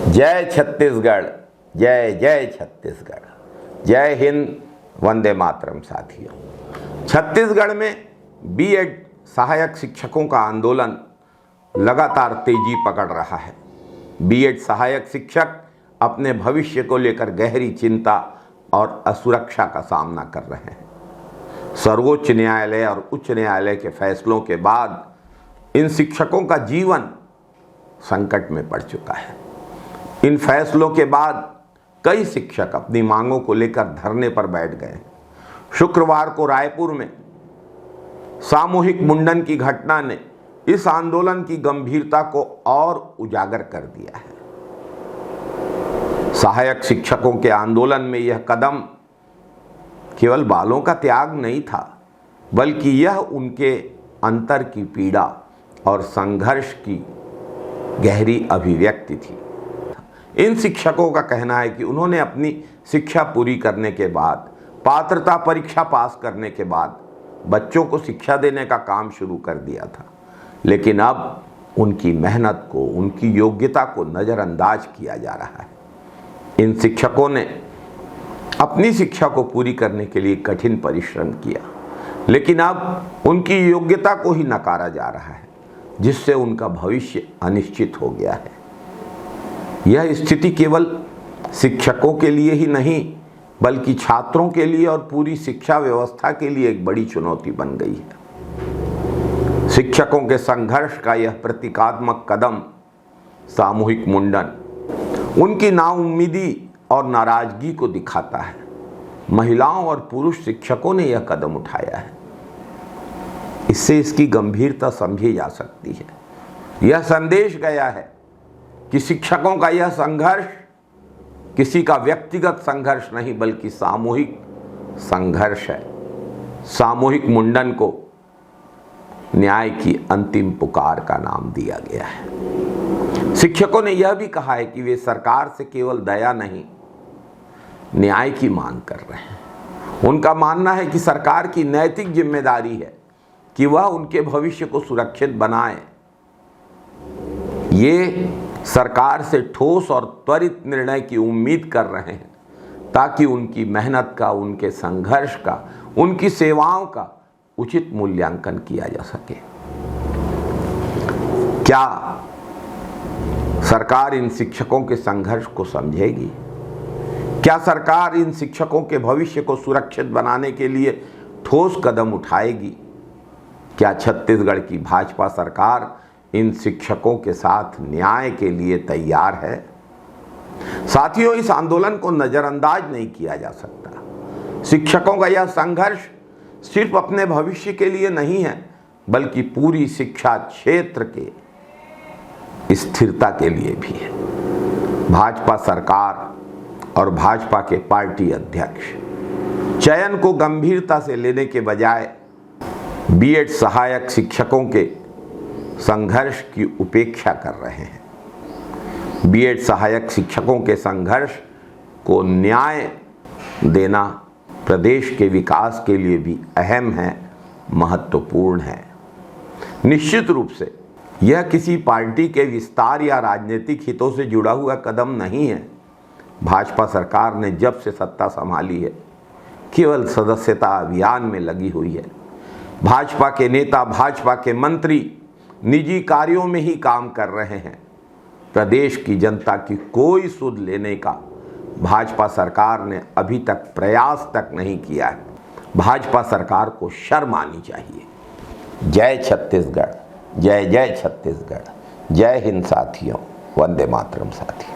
जय छत्तीसगढ़, जय जय छत्तीसगढ़, जय हिंद, वंदे मातरम। साथियों, छत्तीसगढ़ में बीएड सहायक शिक्षकों का आंदोलन लगातार तेजी पकड़ रहा है। बीएड सहायक शिक्षक अपने भविष्य को लेकर गहरी चिंता और असुरक्षा का सामना कर रहे हैं। सर्वोच्च न्यायालय और उच्च न्यायालय के फैसलों के बाद इन शिक्षकों का जीवन संकट में पड़ चुका है। इन फैसलों के बाद कई शिक्षक अपनी मांगों को लेकर धरने पर बैठ गए। शुक्रवार को रायपुर में सामूहिक मुंडन की घटना ने इस आंदोलन की गंभीरता को और उजागर कर दिया है। सहायक शिक्षकों के आंदोलन में यह कदम केवल बालों का त्याग नहीं था, बल्कि यह उनके अंतर की पीड़ा और संघर्ष की गहरी अभिव्यक्ति थी। इन शिक्षकों का कहना है कि उन्होंने अपनी शिक्षा पूरी करने के बाद, पात्रता परीक्षा पास करने के बाद बच्चों को शिक्षा देने का काम शुरू कर दिया था, लेकिन अब उनकी मेहनत को, उनकी योग्यता को नज़रअंदाज किया जा रहा है। इन शिक्षकों ने अपनी शिक्षा को पूरी करने के लिए कठिन परिश्रम किया, लेकिन अब उनकी योग्यता को ही नकारा जा रहा है, जिससे उनका भविष्य अनिश्चित हो गया है। यह स्थिति केवल शिक्षकों के लिए ही नहीं, बल्कि छात्रों के लिए और पूरी शिक्षा व्यवस्था के लिए एक बड़ी चुनौती बन गई है। शिक्षकों के संघर्ष का यह प्रतीकात्मक कदम, सामूहिक मुंडन, उनकी नाउम्मीदी और नाराजगी को दिखाता है। महिलाओं और पुरुष शिक्षकों ने यह कदम उठाया है। इससे इसकी गंभीरता समझी जा सकती है। यह संदेश गया है कि शिक्षकों का यह संघर्ष किसी का व्यक्तिगत संघर्ष नहीं, बल्कि सामूहिक संघर्ष है। सामूहिक मुंडन को न्याय की अंतिम पुकार का नाम दिया गया है। शिक्षकों ने यह भी कहा है कि वे सरकार से केवल दया नहीं, न्याय की मांग कर रहे हैं। उनका मानना है कि सरकार की नैतिक जिम्मेदारी है कि वह उनके भविष्य को सुरक्षित बनाए। ये सरकार से ठोस और त्वरित निर्णय की उम्मीद कर रहे हैं, ताकि उनकी मेहनत का, उनके संघर्ष का, उनकी सेवाओं का उचित मूल्यांकन किया जा सके। क्या सरकार इन शिक्षकों के संघर्ष को समझेगी? क्या सरकार इन शिक्षकों के भविष्य को सुरक्षित बनाने के लिए ठोस कदम उठाएगी? क्या छत्तीसगढ़ की भाजपा सरकार इन शिक्षकों के साथ न्याय के लिए तैयार है? साथियों, इस आंदोलन को नजरअंदाज नहीं किया जा सकता। शिक्षकों का यह संघर्ष सिर्फ अपने भविष्य के लिए नहीं है, बल्कि पूरी शिक्षा क्षेत्र के स्थिरता के लिए भी है। भाजपा सरकार और भाजपा के पार्टी अध्यक्ष चयन को गंभीरता से लेने के बजाय बीएड सहायक शिक्षकों के संघर्ष की उपेक्षा कर रहे हैं। बीएड सहायक शिक्षकों के संघर्ष को न्याय देना प्रदेश के विकास के लिए भी अहम है, महत्वपूर्ण है। निश्चित रूप से यह किसी पार्टी के विस्तार या राजनीतिक हितों से जुड़ा हुआ कदम नहीं है। भाजपा सरकार ने जब से सत्ता संभाली है, केवल सदस्यता अभियान में लगी हुई है। भाजपा के नेता, भाजपा के मंत्री निजी कार्यों में ही काम कर रहे हैं। प्रदेश की जनता की कोई सुध लेने का भाजपा सरकार ने अभी तक प्रयास तक नहीं किया है। भाजपा सरकार को शर्म आनी चाहिए। जय छत्तीसगढ़, जय जय छत्तीसगढ़, जय हिंद साथियों, वंदे मातरम साथियों।